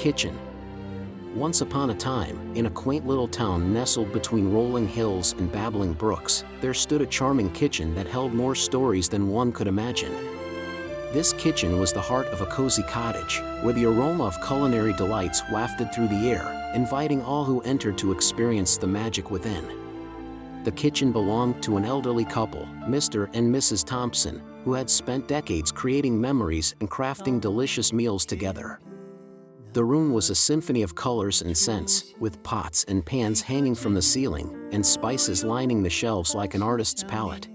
kitchen. Once upon a time, in a quaint little town nestled between rolling hills and babbling brooks, there stood a charming kitchen that held more stories than one could imagine. This kitchen was the heart of a cozy cottage, where the aroma of culinary delights wafted through the air, inviting all who entered to experience the magic within. The kitchen belonged to an elderly couple, Mr. and Mrs. Thompson, who had spent decades creating memories and crafting delicious meals together. The room was a symphony of colors and scents, with pots and pans hanging from the ceiling, and spices lining the shelves like an artist's palette.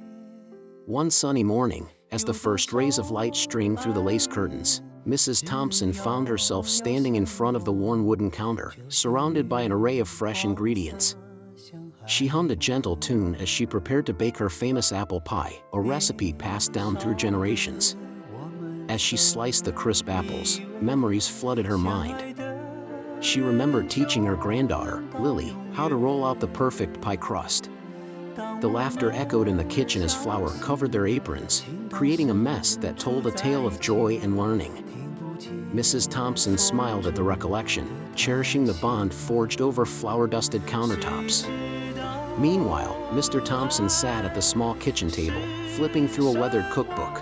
One sunny morning, as the first rays of light streamed through the lace curtains, Mrs. Thompson found herself standing in front of the worn wooden counter, surrounded by an array of fresh ingredients. She hummed a gentle tune as she prepared to bake her famous apple pie, a recipe passed down through generations. As she sliced the crisp apples, memories flooded her mind. She remembered teaching her granddaughter, Lily, how to roll out the perfect pie crust. The laughter echoed in the kitchen as flour covered their aprons, creating a mess that told a tale of joy and learning. Mrs. Thompson smiled at the recollection, cherishing the bond forged over flour-dusted countertops. Meanwhile, Mr. Thompson sat at the small kitchen table, flipping through a weathered cookbook.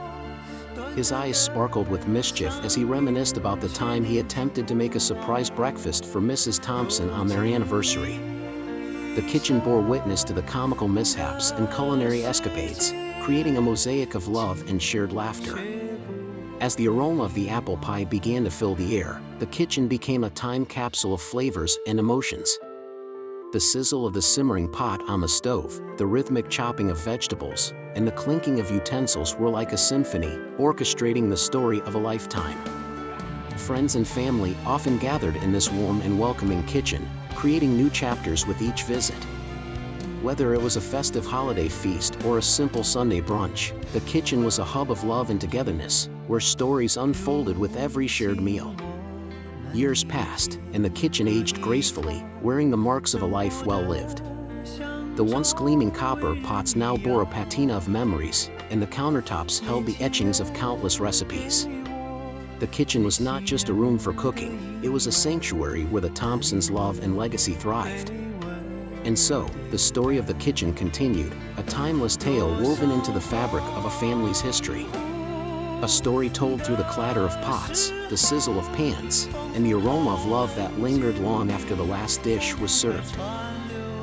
His eyes sparkled with mischief as he reminisced about the time he attempted to make a surprise breakfast for Mrs. Thompson on their anniversary. The kitchen bore witness to the comical mishaps and culinary escapades, creating a mosaic of love and shared laughter. As the aroma of the apple pie began to fill the air, the kitchen became a time capsule of flavors and emotions. The sizzle of the simmering pot on the stove, the rhythmic chopping of vegetables, and the clinking of utensils were like a symphony, orchestrating the story of a lifetime. Friends and family often gathered in this warm and welcoming kitchen, creating new chapters with each visit. Whether it was a festive holiday feast or a simple Sunday brunch, the kitchen was a hub of love and togetherness, where stories unfolded with every shared meal. Years passed, and the kitchen aged gracefully, wearing the marks of a life well lived. The once gleaming copper pots now bore a patina of memories, and the countertops held the etchings of countless recipes. The kitchen was not just a room for cooking, it was a sanctuary where the Thompsons' love and legacy thrived. And so, the story of the kitchen continued, a timeless tale woven into the fabric of a family's history. A story told through the clatter of pots, the sizzle of pans, and the aroma of love that lingered long after the last dish was served.